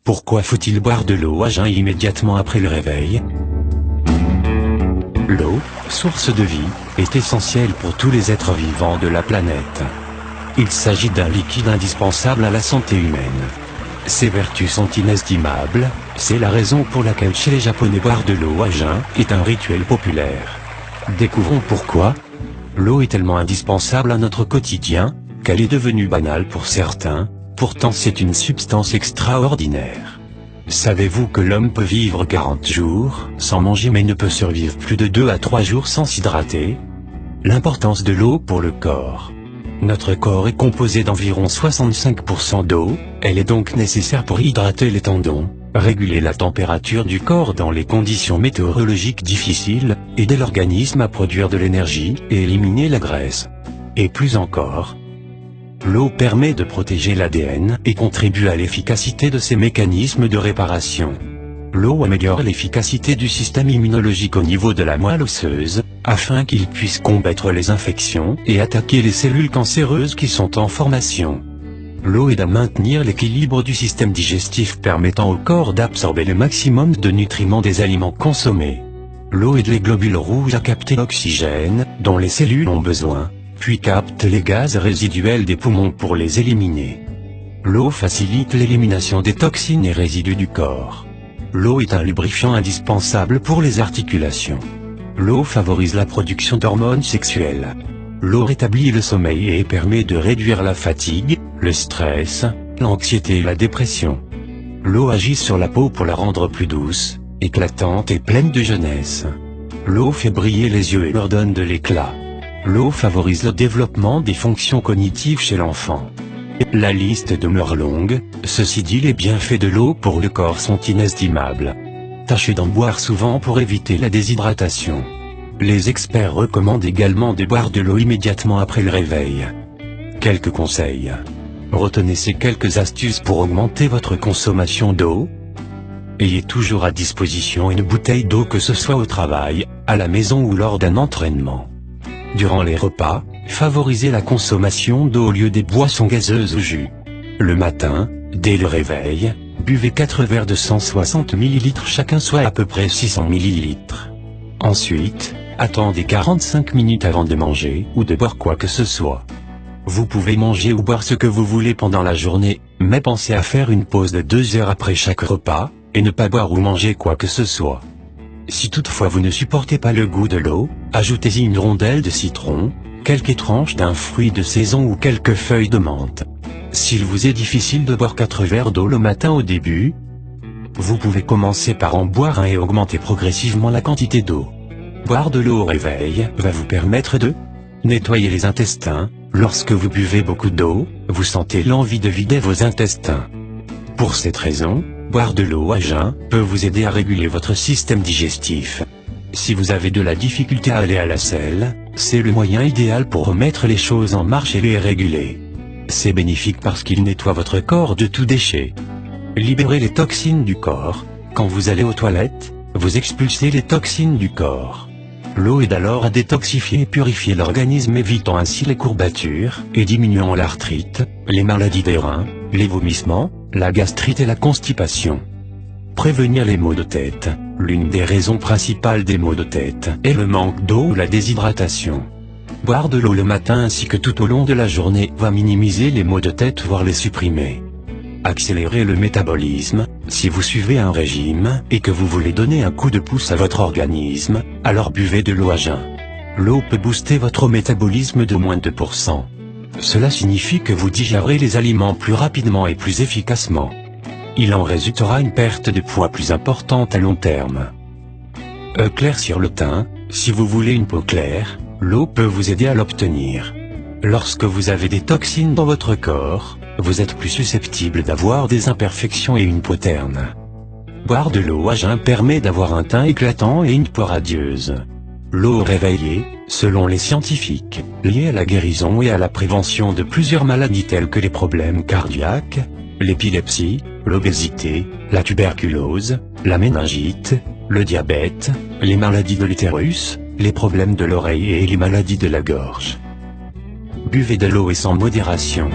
Pourquoi faut-il boire de l'eau à jeun immédiatement après le réveil? L'eau, source de vie, est essentielle pour tous les êtres vivants de la planète. Il s'agit d'un liquide indispensable à la santé humaine. Ses vertus sont inestimables, c'est la raison pour laquelle chez les Japonais boire de l'eau à jeun est un rituel populaire. Découvrons pourquoi. L'eau est tellement indispensable à notre quotidien, qu'elle est devenue banale pour certains, pourtant c'est une substance extraordinaire. Savez-vous que l'homme peut vivre 40 jours sans manger mais ne peut survivre plus de 2 à 3 jours sans s'hydrater? L'importance de l'eau pour le corps. Notre corps est composé d'environ 65% d'eau, elle est donc nécessaire pour hydrater les tendons, réguler la température du corps dans les conditions météorologiques difficiles, aider l'organisme à produire de l'énergie et éliminer la graisse. Et plus encore, l'eau permet de protéger l'ADN et contribue à l'efficacité de ses mécanismes de réparation. L'eau améliore l'efficacité du système immunologique au niveau de la moelle osseuse, afin qu'il puisse combattre les infections et attaquer les cellules cancéreuses qui sont en formation. L'eau aide à maintenir l'équilibre du système digestif permettant au corps d'absorber le maximum de nutriments des aliments consommés. L'eau aide les globules rouges à capter l'oxygène, dont les cellules ont besoin, puis capte les gaz résiduels des poumons pour les éliminer. L'eau facilite l'élimination des toxines et résidus du corps. L'eau est un lubrifiant indispensable pour les articulations. L'eau favorise la production d'hormones sexuelles. L'eau rétablit le sommeil et permet de réduire la fatigue, le stress, l'anxiété et la dépression. L'eau agit sur la peau pour la rendre plus douce, éclatante et pleine de jeunesse. L'eau fait briller les yeux et leur donne de l'éclat. L'eau favorise le développement des fonctions cognitives chez l'enfant. La liste demeure longue, ceci dit les bienfaits de l'eau pour le corps sont inestimables. Tâchez d'en boire souvent pour éviter la déshydratation. Les experts recommandent également de boire de l'eau immédiatement après le réveil. Quelques conseils. Retenez ces quelques astuces pour augmenter votre consommation d'eau. Ayez toujours à disposition une bouteille d'eau que ce soit au travail, à la maison ou lors d'un entraînement. Durant les repas, favorisez la consommation d'eau au lieu des boissons gazeuses ou jus. Le matin, dès le réveil, buvez 4 verres de 160 ml chacun, soit à peu près 600 ml. Ensuite, attendez 45 minutes avant de manger ou de boire quoi que ce soit. Vous pouvez manger ou boire ce que vous voulez pendant la journée, mais pensez à faire une pause de 2 heures après chaque repas, et ne pas boire ou manger quoi que ce soit. Si toutefois vous ne supportez pas le goût de l'eau, ajoutez-y une rondelle de citron, quelques tranches d'un fruit de saison ou quelques feuilles de menthe. S'il vous est difficile de boire 4 verres d'eau le matin au début, vous pouvez commencer par en boire un et augmenter progressivement la quantité d'eau. Boire de l'eau au réveil va vous permettre de nettoyer les intestins. Lorsque vous buvez beaucoup d'eau, vous sentez l'envie de vider vos intestins. Pour cette raison, boire de l'eau à jeun peut vous aider à réguler votre système digestif. Si vous avez de la difficulté à aller à la selle, c'est le moyen idéal pour remettre les choses en marche et les réguler. C'est bénéfique parce qu'il nettoie votre corps de tout déchet. Libérez les toxines du corps. Quand vous allez aux toilettes, vous expulsez les toxines du corps. L'eau aide alors à détoxifier et purifier l'organisme, évitant ainsi les courbatures et diminuant l'arthrite, les maladies des reins, les vomissements, la gastrite et la constipation. Prévenir les maux de tête. L'une des raisons principales des maux de tête est le manque d'eau ou la déshydratation. Boire de l'eau le matin ainsi que tout au long de la journée va minimiser les maux de tête, voire les supprimer. Accélérer le métabolisme. Si vous suivez un régime et que vous voulez donner un coup de pouce à votre organisme, alors buvez de l'eau à jeun. L'eau peut booster votre métabolisme de moins de 2%. Cela signifie que vous digérez les aliments plus rapidement et plus efficacement. Il en résultera une perte de poids plus importante à long terme. Éclaircir le teint. Si vous voulez une peau claire, l'eau peut vous aider à l'obtenir. Lorsque vous avez des toxines dans votre corps, vous êtes plus susceptible d'avoir des imperfections et une peau terne. Boire de l'eau à jeun permet d'avoir un teint éclatant et une peau radieuse. L'eau réveillée, selon les scientifiques, liée à la guérison et à la prévention de plusieurs maladies telles que les problèmes cardiaques, l'épilepsie, l'obésité, la tuberculose, la méningite, le diabète, les maladies de l'utérus, les problèmes de l'oreille et les maladies de la gorge. Buvez de l'eau et sans modération.